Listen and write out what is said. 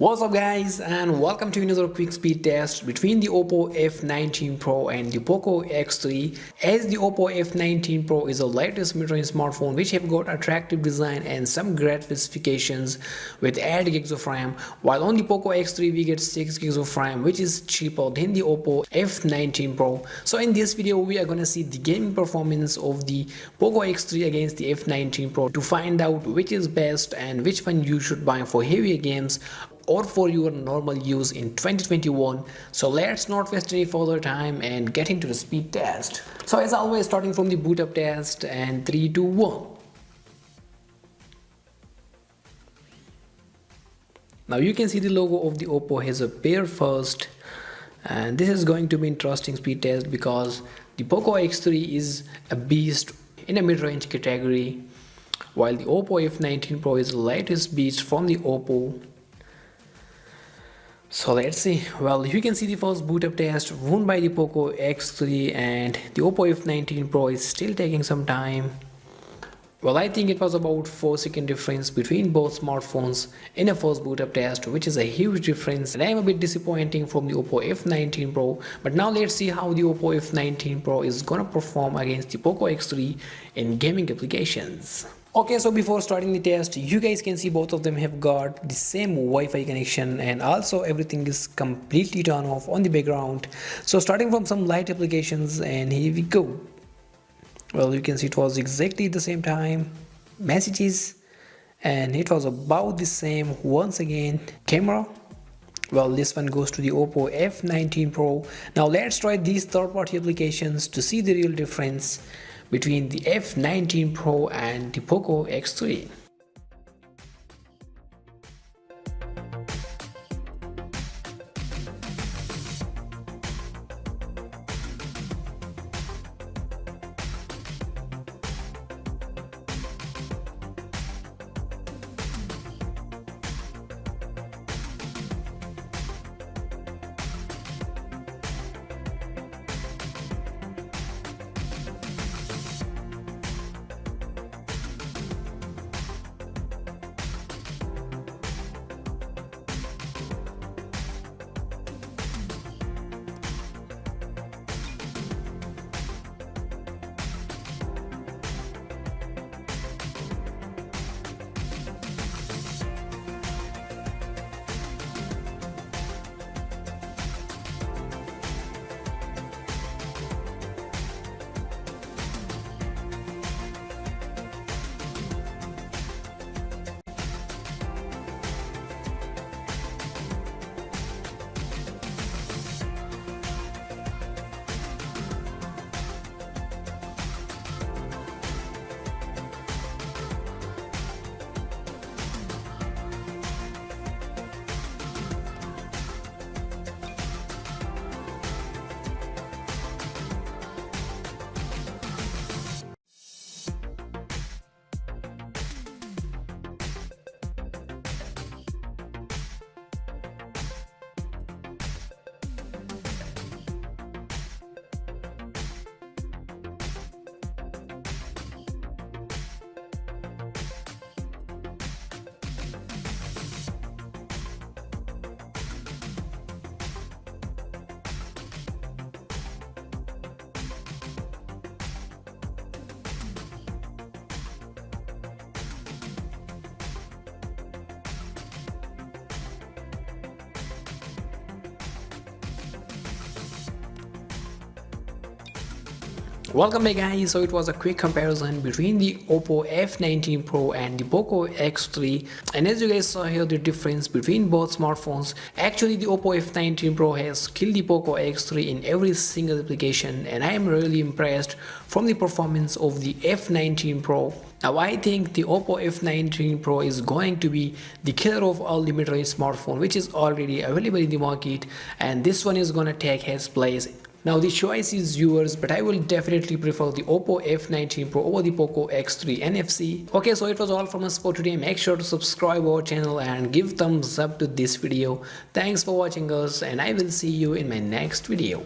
What's up guys, and welcome to another quick speed test between the Oppo F19 Pro and the Poco X3. As the Oppo F19 Pro is the latest mid-range smartphone which have got attractive design and some great specifications with 8 gigs of RAM, while on the Poco X3 we get 6 gigs of RAM, which is cheaper than the Oppo F19 Pro. So in this video we are gonna see the gaming performance of the Poco X3 against the F19 Pro to find out which is best and which one you should buy for heavier games or for your normal use in 2021. So let's not waste any further time and get into the speed test. So as always, starting from the boot up test, and 3 2 1. Now you can see the logo of the Oppo has appeared first, and this is going to be interesting speed test because the Poco X3 is a beast in a mid-range category, while the Oppo F19 Pro is the latest beast from the Oppo. So let's see. Well, you can see the first boot up test won by the Poco X3, and the Oppo F19 Pro is still taking some time. Well, I think it was about 4-second difference between both smartphones in a first boot up test, which is a huge difference, and I am a bit disappointing from the Oppo F19 Pro. But now let's see how the Oppo F19 Pro is gonna perform against the Poco X3 in gaming applications. Okay, so before starting the test, you guys can see both of them have got the same Wi-Fi connection, and also everything is completely turned off on the background. So starting from some light applications, and here we go. Well, you can see it was exactly the same time. Messages, and it was about the same once again. Camera, well, this one goes to the Oppo F19 Pro. Now let's try these third-party applications to see the real difference between the F19 Pro and the Poco X3. Welcome back guys. So it was a quick comparison between the Oppo F19 Pro and the Poco X3, and as you guys saw here, the difference between both smartphones, actually the Oppo F19 Pro has killed the Poco X3 in every single application, and I am really impressed from the performance of the F19 Pro. Now I think the Oppo F19 Pro is going to be the killer of all the mid-range smartphone which is already available in the market, and this one is gonna take his place. Now the choice is yours, but I will definitely prefer the Oppo F19 Pro over the Poco X3 NFC. Okay, so it was all from us for today. Make sure to subscribe our channel and give thumbs up to this video. Thanks for watching us, and I will see you in my next video.